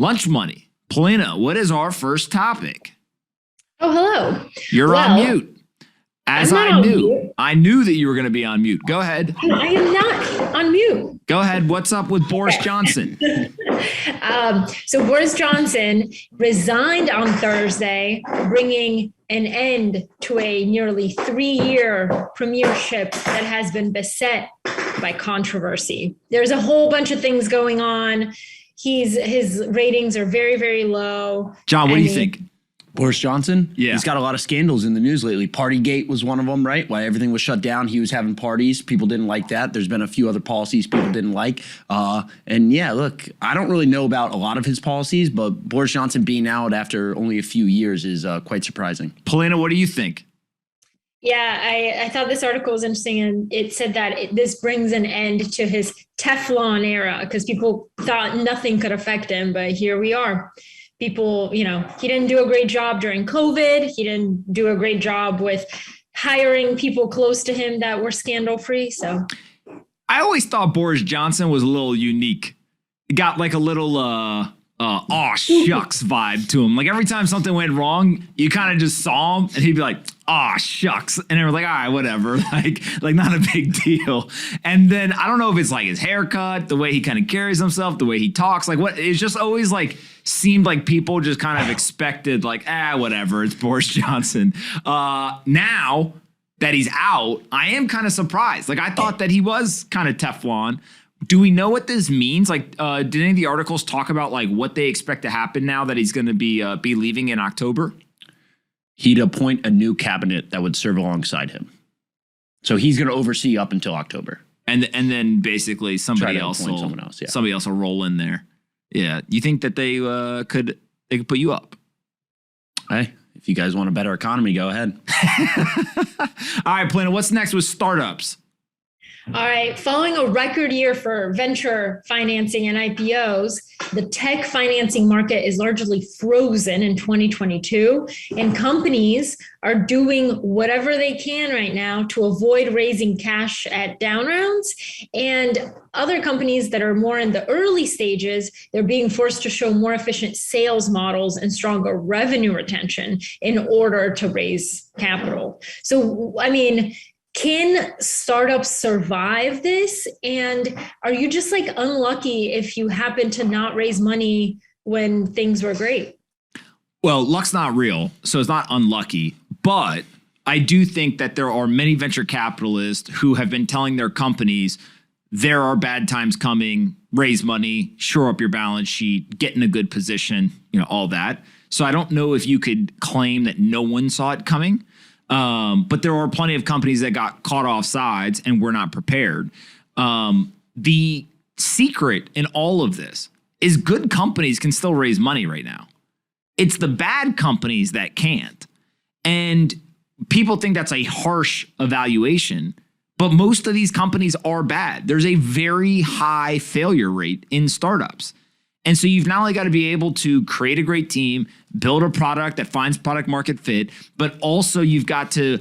Lunch money. Polina, what is our first topic? Oh, hello. You're on Well, mute. As I'm not I on knew. mute. I knew that you were going to be on mute. Go ahead. I am not on mute. Go ahead. What's up with Boris Johnson? So Boris Johnson resigned on Thursday, bringing an end to a nearly 3-year premiership that has been beset by controversy. There's a whole bunch of things going on. His ratings are very, very low. John, what do you think? Boris Johnson? Yeah. He's got a lot of scandals in the news lately. Partygate was one of them, right? Why everything was shut down. He was having parties. People didn't like that. There's been a few other policies people didn't like. And yeah, look, I don't really know about a lot of his policies, but Boris Johnson being out after only a few years is quite surprising. Polina, what do you think? Yeah, I thought this article was interesting, and it said that this brings an end to his Teflon era because people thought nothing could affect him, but here we are. People, he didn't do a great job during COVID. He didn't do a great job with hiring people close to him that were scandal free. So I always thought Boris Johnson was a little unique. It got like a little aw shucks vibe to him. Like every time something went wrong, you kind of just saw him and he'd be like, aw shucks. And they were like, all right, whatever. Like not a big deal. And then I don't know if it's like his haircut, the way he kind of carries himself, the way he talks, like what it's just always like seemed like people just kind of expected like, whatever, it's Boris Johnson. Now that he's out, I am kind of surprised. Like I thought that he was kind of Teflon. Do we know what this means? Like, did any of the articles talk about like what they expect to happen now that he's going to be leaving in October? He'd appoint a new cabinet that would serve alongside him. So he's going to oversee up until October. And then basically somebody else will roll in there. Yeah. You think that they could put you up? Hey, if you guys want a better economy, go ahead. All right, Polina, what's next with startups? all right, following a record year for venture financing and IPOs, the tech financing market is largely frozen in 2022, and companies are doing whatever they can right now to avoid raising cash at down rounds. And other companies that are more in the early stages, they're being forced to show more efficient sales models and stronger revenue retention in order to raise capital. So, I mean, can startups survive this? And are you just like unlucky if you happen to not raise money when things were great? Well, luck's not real, so it's not unlucky. But I do think that there are many venture capitalists who have been telling their companies there are bad times coming, raise money, shore up your balance sheet, get in a good position, all that. So I don't know if you could claim that no one saw it coming. But there are plenty of companies that got caught off sides and were not prepared. The secret in all of this is good companies can still raise money right now. It's the bad companies that can't. And people think that's a harsh evaluation, but most of these companies are bad. There's a very high failure rate in startups. And so you've not only got to be able to create a great team, build a product that finds product market fit, but also you've got to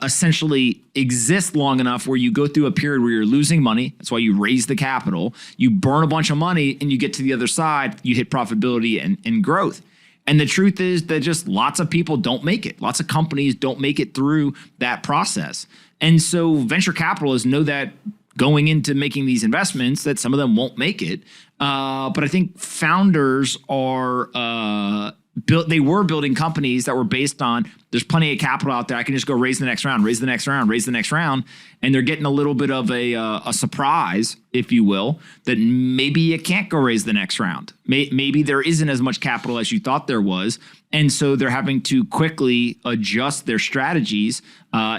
essentially exist long enough where you go through a period where you're losing money. That's why you raise the capital, you burn a bunch of money, and you get to the other side, you hit profitability and growth. And the truth is that just lots of people don't make it. Lots of companies don't make it through that process. And so venture capitalists know that going into making these investments, that some of them won't make it. But I think founders are they were building companies that were based on there's plenty of capital out there. I can just go raise the next round, raise the next round, raise the next round. And they're getting a little bit of a surprise, if you will, that maybe you can't go raise the next round. Maybe there isn't as much capital as you thought there was. And so they're having to quickly adjust their strategies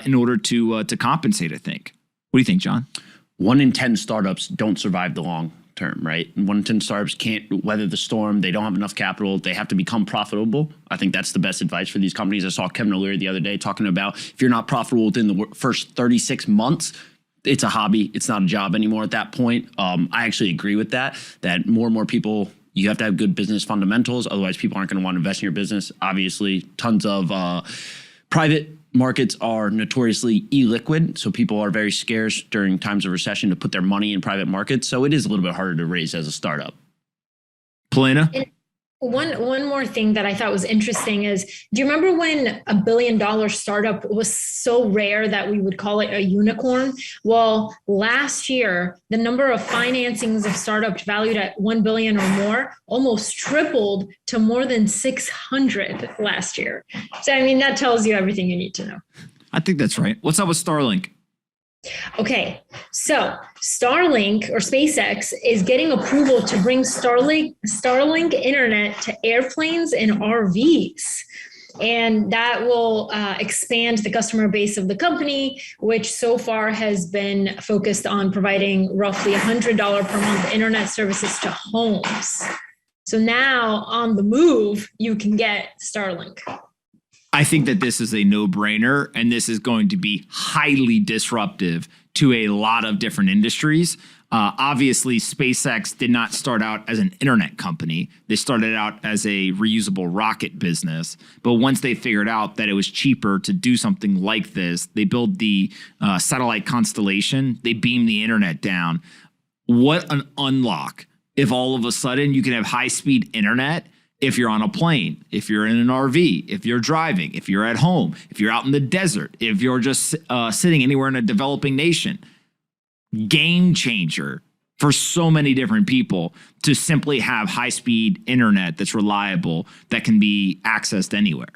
in order to compensate, I think. What do you think, John? 1 in 10 startups don't survive the long term, right? 1 in 10 startups can't weather the storm. They don't have enough capital. They have to become profitable. I think that's the best advice for these companies. I saw Kevin O'Leary the other day talking about if you're not profitable within the first 36 months, it's a hobby. It's not a job anymore at that point. I actually agree with that more and more people, you have to have good business fundamentals. Otherwise, people aren't going to want to invest in your business. Obviously, tons of private markets are notoriously illiquid, so people are very scarce during times of recession to put their money in private markets. So it is a little bit harder to raise as a startup. Polina? One more thing that I thought was interesting is, do you remember when $1 billion startup was so rare that we would call it a unicorn? Well, last year, the number of financings of startups valued at 1 billion or more almost tripled to more than 600 last year. So, I mean, that tells you everything you need to know. I think that's right. What's up with Starlink? Okay, so Starlink or SpaceX is getting approval to bring Starlink internet to airplanes and RVs. And that will expand the customer base of the company, which so far has been focused on providing roughly $100 per month internet services to homes. So now on the move, you can get Starlink. I think that this is a no-brainer, and this is going to be highly disruptive to a lot of different industries. Obviously, SpaceX did not start out as an internet company. They started out as a reusable rocket business. But once they figured out that it was cheaper to do something like this, they built the satellite constellation. They beamed the internet down. What an unlock if all of a sudden you can have high-speed internet if you're on a plane, if you're in an RV, if you're driving, if you're at home, if you're out in the desert, if you're just sitting anywhere in a developing nation. Game changer for so many different people to simply have high-speed internet that's reliable, that can be accessed anywhere.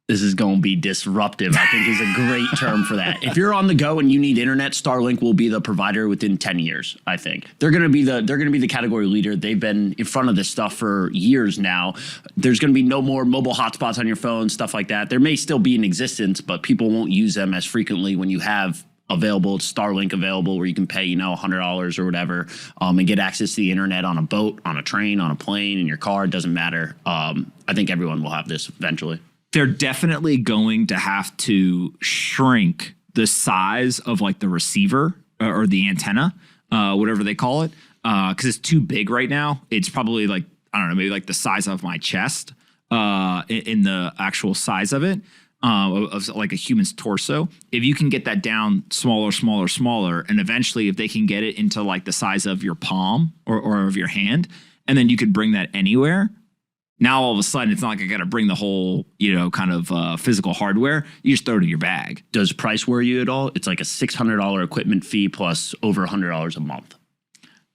This is going to be disruptive, I think is a great term for that. If you're on the go and you need internet, Starlink will be the provider within 10 years, I think. They're going to be the category leader. They've been in front of this stuff for years now. There's going to be no more mobile hotspots on your phone, stuff like that. There may still be in existence, but people won't use them as frequently when you have Starlink available, where you can pay, $100 or whatever, and get access to the internet on a boat, on a train, on a plane, in your car. It doesn't matter. I think everyone will have this eventually. They're definitely going to have to shrink the size of like the receiver or the antenna, whatever they call it, because it's too big right now. It's probably like, I don't know, maybe like the size of my chest in the actual size of it, of like a human's torso. If you can get that down smaller, and eventually if they can get it into like the size of your palm or of your hand, and then you could bring that anywhere. Now, all of a sudden, it's not like I got to bring the whole, kind of physical hardware. You just throw it in your bag. Does price worry you at all? It's like a $600 equipment fee plus over $100 a month.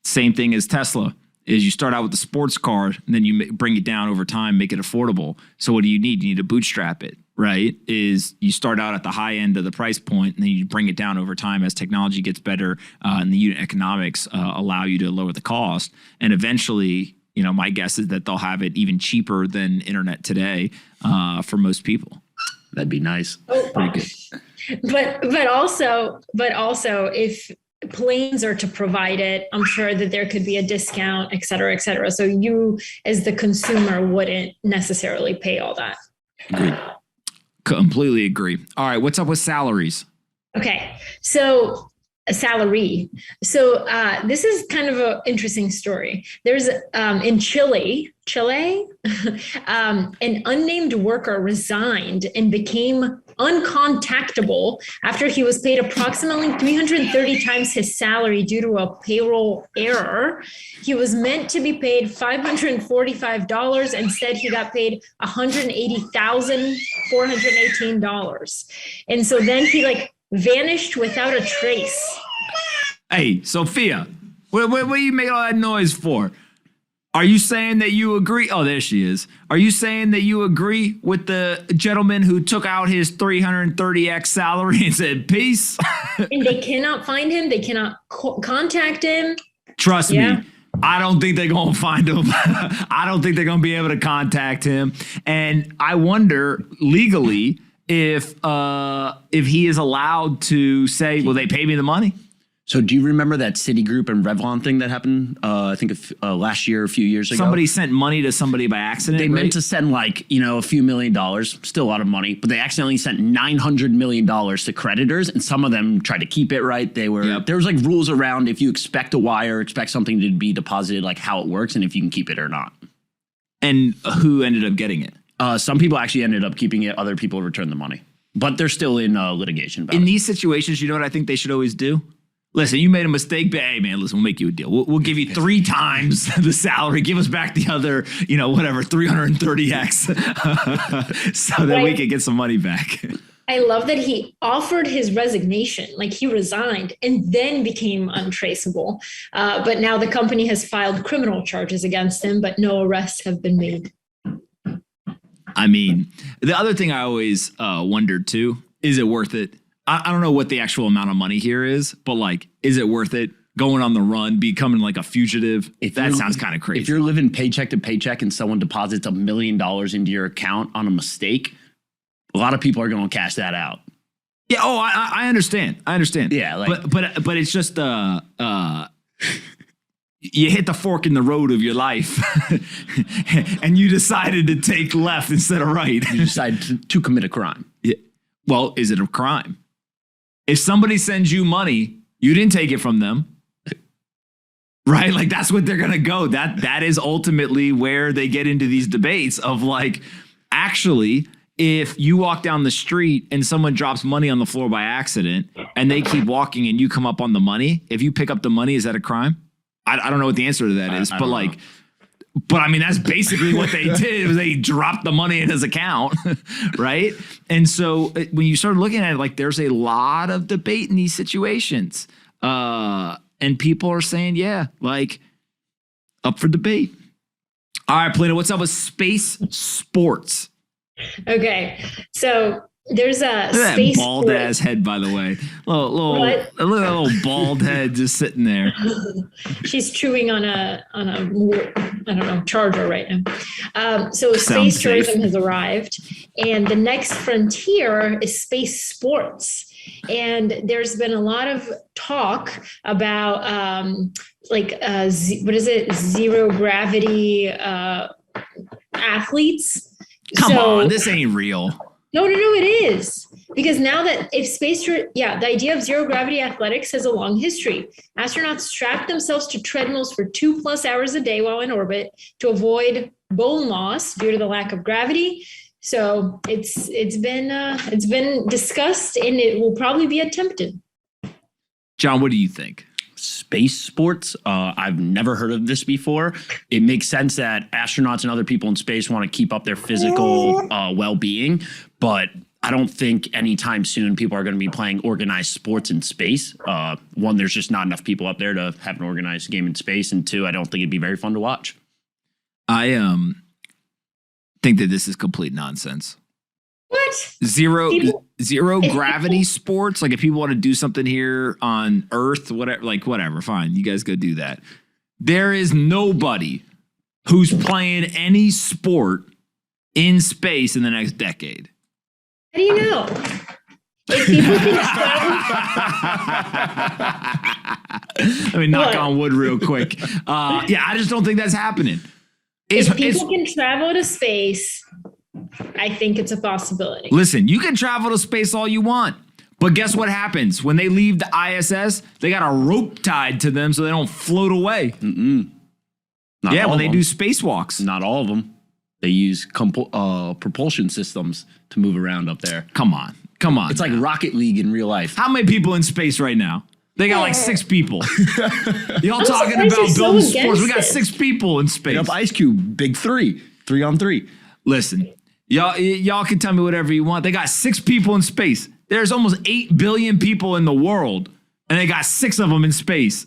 Same thing as Tesla. Is you start out with the sports car, and then you bring it down over time, make it affordable. So what do you need? You need to bootstrap it, right? Is you start out at the high end of the price point, and then you bring it down over time as technology gets better, and the unit economics allow you to lower the cost. And eventually, my guess is that they'll have it even cheaper than internet today for most people. That'd be nice. Pretty good. But also, if planes are to provide it, I'm sure that there could be a discount, et cetera, et cetera. So you, as the consumer, wouldn't necessarily pay all that. Agreed. Completely agree. All right, what's up with salaries? Okay, so a salary. So this is kind of an interesting story. There's in Chile, an unnamed worker resigned and became uncontactable after he was paid approximately 330 times his salary due to a payroll error. He was meant to be paid $545. Instead, he got paid $180,418. And so then he vanished without a trace. Hey, Sophia, what are you making all that noise for? Are you saying that you agree? Oh, there she is. Are you saying that you agree with the gentleman who took out his 330x salary and said, peace? And they cannot find him. They cannot contact him. Trust me. I don't think they're going to find him. I don't think they're going to be able to contact him. And I wonder legally if he is allowed to say, well, they pay me the money. So do you remember that Citigroup and Revlon thing that happened, I think last year, a few years ago? Somebody sent money to somebody by accident. They meant to send a few $1 million, still a lot of money, but they accidentally sent $900 million to creditors, and some of them tried to keep it right. There was rules around if you expect a wire, expect something to be deposited, how it works, and if you can keep it or not. And who ended up getting it? Some people actually ended up keeping it. Other people returned the money, but they're still in litigation about it. In these situations, you know what I think they should always do? Listen, you made a mistake, but hey, man, listen, we'll make you a deal. We'll give you 3 times the salary. Give us back the other, 330x so that we can get some money back. I love that he offered his resignation, like he resigned and then became untraceable. But now the company has filed criminal charges against him, but no arrests have been made. I mean, the other thing I always wondered too, is it worth it? I don't know what the actual amount of money here is, but like, is it worth it? Going on the run, becoming like a fugitive? That sounds kind of crazy. If you're living paycheck to paycheck and someone deposits $1 million into your account on a mistake, a lot of people are going to cash that out. Yeah. Oh, I understand. Yeah. But it's just you hit the fork in the road of your life and you decided to take left instead of right. You decided to commit a crime. Yeah. Well, is it a crime? If somebody sends you money, you didn't take it from them. Right? Like that's what they're going to go. That is ultimately where they get into these debates of like, actually, if you walk down the street and someone drops money on the floor by accident and they keep walking and you come up on the money, if you pick up the money, is that a crime? I don't know what the answer to that is, but like, but I mean, that's basically what they did was they dropped the money in his account. Right. And so when you start looking at it, like there's a lot of debate in these situations. And people are saying, yeah, like up for debate. All right, Polino, what's up with space sports? Okay, so there's a space bald ass head, by the way. A little bald head just sitting there. She's chewing on a I don't know, charger right now. So space tourism has arrived, and the next frontier is space sports. And there's been a lot of talk about what is it? Zero gravity athletes. Come on, this ain't real. No, it is. Because now that the idea of zero gravity athletics has a long history. Astronauts strap themselves to treadmills for 2+ hours a day while in orbit to avoid bone loss due to the lack of gravity. So it's been discussed and it will probably be attempted. John, what do you think? Space sports. I've never heard of this before. It makes sense that astronauts and other people in space want to keep up their physical well-being, but I don't think anytime soon people are going to be playing organized sports in space. One, there's just not enough people up there to have an organized game in space, and 2, I don't think it'd be very fun to watch. I think that this is complete nonsense. What? Zero gravity sports. Like if people want to do something here on Earth, whatever, fine. You guys go do that. There is nobody who's playing any sport in space in the next decade. How do you know? If people can Let me knock on wood real quick. I just don't think that's happening. If people can travel to space, I think it's a possibility. Listen, you can travel to space all you want, but guess what happens? When they leave the ISS, they got a rope tied to them so they don't float away. When they do spacewalks. Not all of them. They use propulsion systems to move around up there. Come on. It's like Rocket League in real life. How many people in space right now? They got like 6 people. Y'all talking about building sports. We got 6 people in space. Up Ice Cube, big 3 on 3. Listen, y'all can tell me whatever you want. They got 6 people in space. There's almost 8 billion people in the world, and they got 6 of them in space.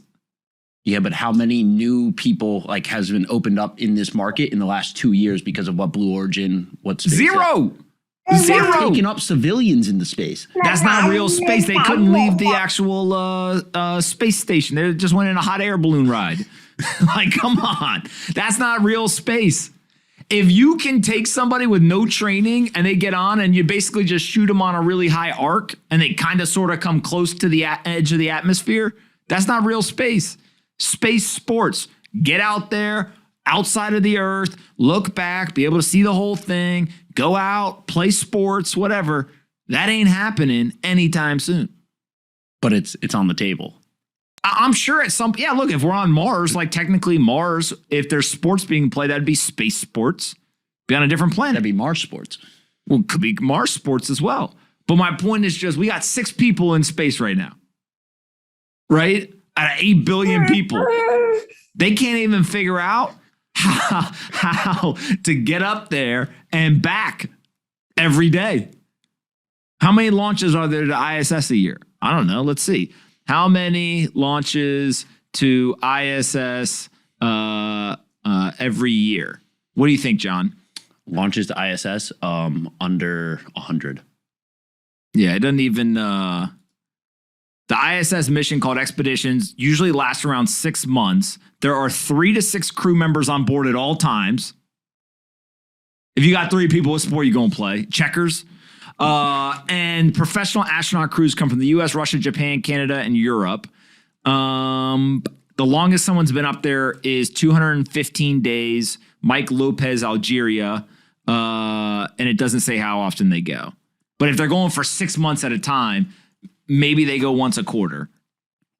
Yeah, but how many new people has been opened up in this market in the last 2 years because of what Blue Origin, what space? Zero. Taking up civilians into space. That's not real space. They couldn't leave the actual space station. They just went in a hot air balloon ride. Come on. That's not real space. If you can take somebody with no training and they get on and you basically just shoot them on a really high arc and they kind of sort of come close to the edge of the atmosphere, that's not real space. Space sports. Get out there, outside of the Earth, look back, be able to see the whole thing, go out, play sports, whatever. That ain't happening anytime soon. But it's on the table. I'm sure at some, look, if we're on Mars, technically Mars, if there's sports being played, that'd be space sports. Be on a different planet. That'd be Mars sports. Well, it could be Mars sports as well. But my point is just, we got 6 people in space right now. right? Out of 8 billion people. They can't even figure out how to get up there and back every day. How many launches are there to ISS a year? I don't know. Let's see. How many launches to ISS every year? What do you think, John? Launches to ISS under 100. Yeah, it doesn't even... the ISS mission called Expeditions usually lasts around 6 months. There are 3 to 6 crew members on board at all times. If you got 3 people, what sport you going to play? Checkers? And professional astronaut crews come from the US, Russia, Japan, Canada, and Europe. The longest someone's been up there is 215 days. Mike Lopez, Algeria. And it doesn't say how often they go. But if they're going for 6 months at a time, maybe they go once a quarter.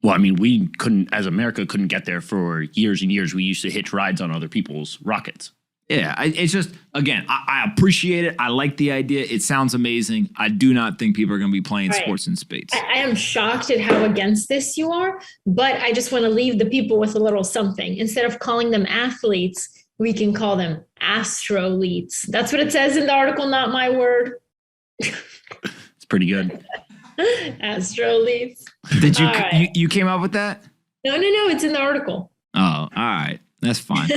Well, I mean, we couldn't, as America, couldn't get there for years and years. We used to hitch rides on other people's rockets. Yeah, it's just, again, I appreciate it. I like the idea. It sounds amazing. I do not think people are going to be playing sports in space. I am shocked at how against this you are, but I just want to leave the people with a little something. Instead of calling them athletes, we can call them astroletes. That's what it says in the article, not my word. It's pretty good. Astroletes. Did you came up with that? No, it's in the article. Oh, all right. That's fine.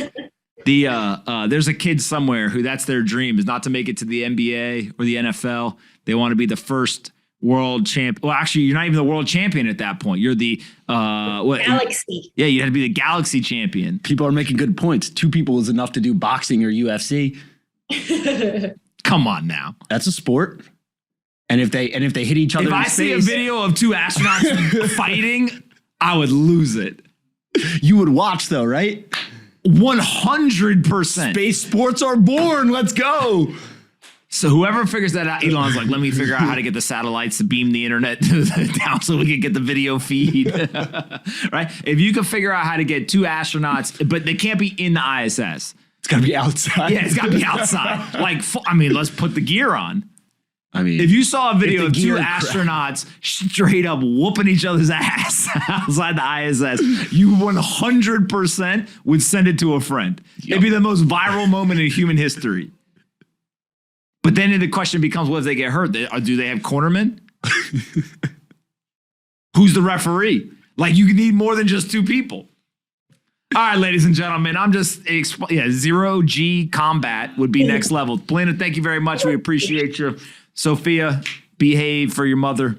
There's a kid somewhere who that's their dream is not to make it to the NBA or the NFL. They want to be the first world champ. Well, actually, you're not even the world champion at that point. You're the Galaxy. Yeah, you had to be the Galaxy champion. People are making good points. 2 people is enough to do boxing or UFC. Come on now. That's a sport. And if they hit each other, if I see a video of 2 astronauts fighting, I would lose it. You would watch though, right? 100%. Space sports are born. Let's go. So whoever figures that out, Elon's like, let me figure out how to get the satellites to beam the internet down so we can get the video feed. Right? If you can figure out how to get 2 astronauts, but they can't be in the ISS. It's got to be outside. Yeah, it's got to be outside. Let's put the gear on. I mean, if you saw a video of 2 astronauts straight up whooping each other's ass outside the ISS, you 100% would send it to a friend. Yep. It'd be the most viral moment in human history. But then the question becomes, what if they get hurt? Do they have cornermen? Who's the referee? Like, you need more than just 2 people. All right, ladies and gentlemen, I'm just, 0G combat would be next level. Pompliano, thank you very much. We appreciate you. Sophia, behave for your mother.